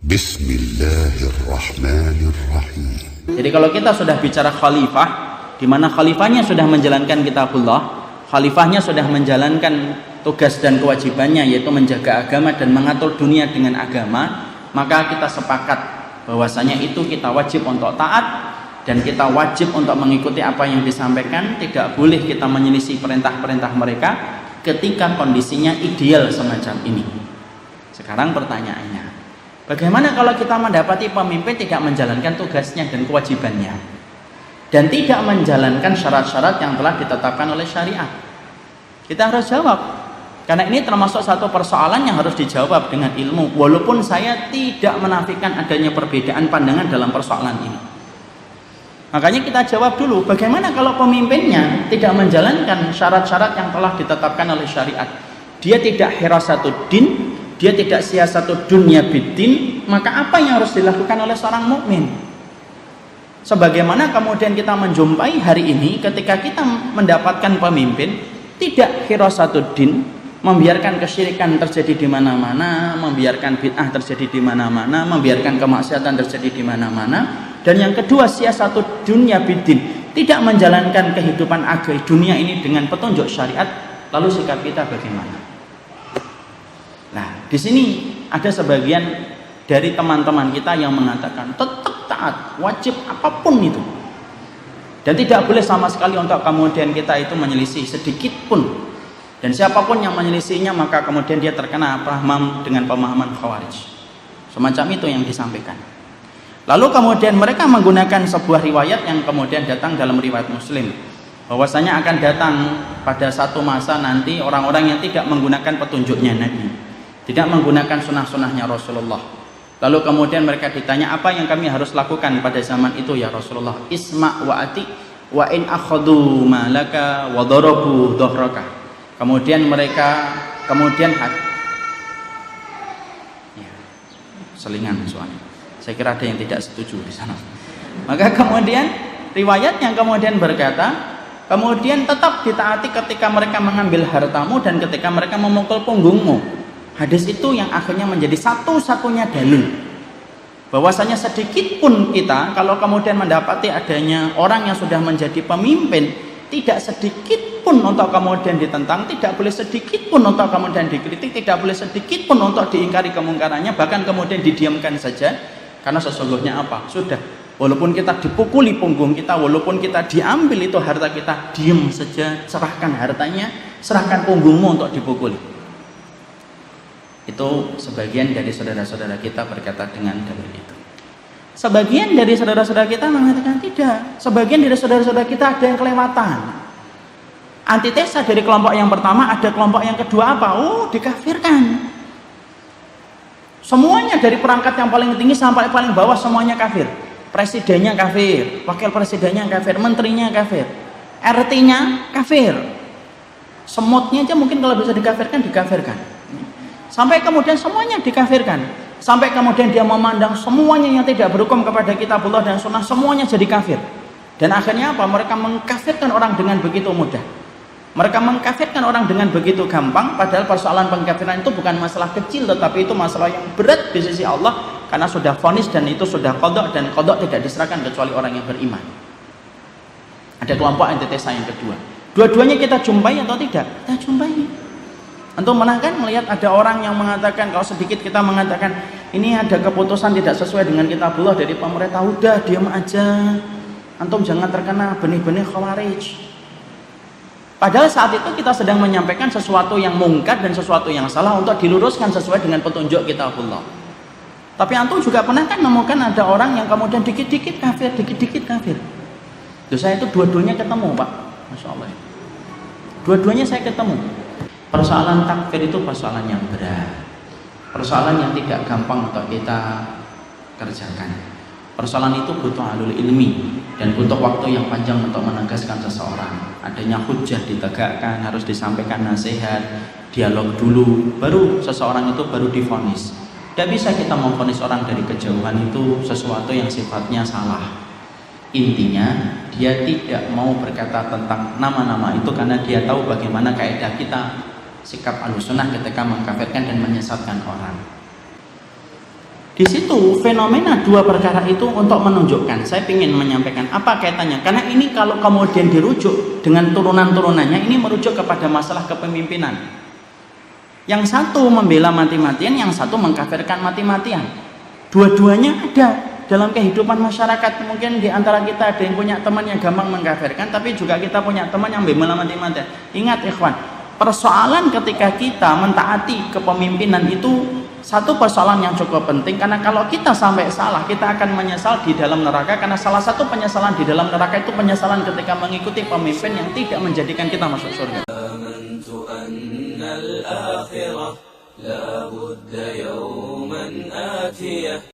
Bismillahirrahmanirrahim. Jadi kalau kita sudah bicara khalifah, di mana khalifahnya sudah menjalankan kitabullah, khalifahnya sudah menjalankan tugas dan kewajibannya, yaitu menjaga agama dan mengatur dunia dengan agama, maka kita sepakat bahwasanya itu kita wajib untuk taat dan kita wajib untuk mengikuti apa yang disampaikan. Tidak boleh kita menyelisih perintah-perintah mereka ketika kondisinya ideal semacam ini. Sekarang pertanyaannya, bagaimana kalau kita mendapati pemimpin tidak menjalankan tugasnya dan kewajibannya dan tidak menjalankan syarat-syarat yang telah ditetapkan oleh syariat? Kita harus jawab, karena ini termasuk satu persoalan yang harus dijawab dengan ilmu, walaupun saya tidak menafikan adanya perbedaan pandangan dalam persoalan ini. Makanya kita jawab dulu, bagaimana kalau pemimpinnya tidak menjalankan syarat-syarat yang telah ditetapkan oleh syariat? Dia tidak hirasatuddin, dia tidak siasatu dunya biddin, maka apa yang harus dilakukan oleh seorang mukmin? Sebagaimana kemudian kita menjumpai hari ini ketika kita mendapatkan pemimpin tidak hirasatuddin, membiarkan kesyirikan terjadi di mana-mana, membiarkan bid'ah terjadi di mana-mana, membiarkan kemaksiatan terjadi di mana-mana. Dan yang kedua, siasatu dunya biddin, tidak menjalankan kehidupan agama dunia ini dengan petunjuk syariat. Lalu sikap kita bagaimana? Nah, di sini ada sebagian dari teman-teman kita yang mengatakan tetap taat, wajib apapun itu, dan tidak boleh sama sekali untuk kemudian kita itu menyelisih sedikit pun. Dan siapapun yang menyelisihinya maka kemudian dia terkena paham dengan pemahaman Khawarij. Semacam itu yang disampaikan. Lalu kemudian mereka menggunakan sebuah riwayat yang kemudian datang dalam riwayat Muslim, bahwasanya akan datang pada satu masa nanti orang-orang yang tidak menggunakan petunjuknya Nabi, tidak menggunakan sunnah-sunnahnya Rasulullah. Lalu kemudian mereka ditanya, apa yang kami harus lakukan pada zaman itu ya Rasulullah? Isma' wa ati wa in akhadhu malaka wa darabu dhahraka. Kemudian mereka selingan soalnya. Saya kira ada yang tidak setuju di sana. Maka kemudian riwayat yang kemudian berkata, kemudian tetap ditaati ketika mereka mengambil hartamu dan ketika mereka memukul punggungmu. Hadis itu yang akhirnya menjadi satu-satunya dalil bahwasanya sedikit pun kita kalau kemudian mendapati adanya orang yang sudah menjadi pemimpin, tidak sedikit pun untuk kemudian ditentang, tidak boleh sedikit pun untuk kemudian dikritik, tidak boleh sedikit pun untuk diingkari kemungkarannya, bahkan kemudian didiamkan saja. Karena sesungguhnya apa? Sudah, walaupun kita dipukuli punggung kita, walaupun kita diambil itu harta kita, diam saja, serahkan hartanya, serahkan punggungmu untuk dipukuli. Itu sebagian dari saudara-saudara kita berkata dengan dalil itu. Sebagian dari saudara-saudara kita mengatakan tidak. Sebagian dari saudara-saudara kita ada yang kelewatan. Antitesa dari kelompok yang pertama, ada kelompok yang kedua apa? Oh, dikafirkan. Semuanya dari perangkat yang paling tinggi sampai paling bawah semuanya kafir. Presidennya kafir, wakil presidennya kafir, menterinya kafir, RT-nya kafir. Semutnya aja mungkin kalau bisa dikafirkan, dikafirkan. Sampai kemudian semuanya dikafirkan. Sampai kemudian dia memandang semuanya yang tidak berhukum kepada kitabullah dan sunnah semuanya jadi kafir. Dan akhirnya apa? Mereka mengkafirkan orang dengan begitu mudah. Mereka mengkafirkan orang dengan begitu gampang, padahal persoalan pengkafiran itu bukan masalah kecil, tetapi itu masalah yang berat di sisi Allah, karena sudah vonis dan itu sudah qadha, dan qadha tidak diserahkan kecuali orang yang beriman. Ada kelompok antitesa yang kedua. Dua-duanya kita jumpai atau tidak? Kita jumpai. Antum pernah kan melihat ada orang yang mengatakan, kalau sedikit kita mengatakan ini ada keputusan tidak sesuai dengan kitabullah dari pemerintah, udah diam aja, antum jangan terkena benih-benih Khawarij. Padahal saat itu kita sedang menyampaikan sesuatu yang mungkar dan sesuatu yang salah untuk diluruskan sesuai dengan petunjuk kitabullah. Tapi antum juga pernah kan menemukan ada orang yang kemudian dikit-dikit kafir, dikit-dikit kafir. Loh, saya itu dua-duanya ketemu, Pak. Masya Allah. Dua-duanya saya ketemu. Persoalan takfir itu persoalan yang berat. Persoalan yang tidak gampang untuk kita kerjakan. Persoalan itu butuh alul ilmi dan butuh waktu yang panjang untuk menegaskan seseorang. Adanya hujjah ditegakkan, harus disampaikan nasihat, dialog dulu, baru seseorang itu baru divonis. Tidak bisa kita memvonis orang dari kejauhan itu sesuatu yang sifatnya salah. Intinya dia tidak mau berkata tentang nama-nama itu karena dia tahu bagaimana kaidah kita, sikap Ahlussunnah ketika mengkafirkan dan menyesatkan orang. Di situ fenomena dua perkara itu untuk menunjukkan, saya ingin menyampaikan apa kaitannya. Karena ini kalau kemudian dirujuk dengan turunan-turunannya, ini merujuk kepada masalah kepemimpinan. Yang satu membela mati-matian, yang satu mengkafirkan mati-matian. Dua-duanya ada dalam kehidupan masyarakat. Mungkin di antara kita ada yang punya teman yang gampang mengkafirkan, tapi juga kita punya teman yang membela mati-matian. Ingat ikhwan, persoalan ketika kita mentaati kepemimpinan itu satu persoalan yang cukup penting, karena kalau kita sampai salah, kita akan menyesal di dalam neraka. Karena salah satu penyesalan di dalam neraka itu penyesalan ketika mengikuti pemimpin yang tidak menjadikan kita masuk surga.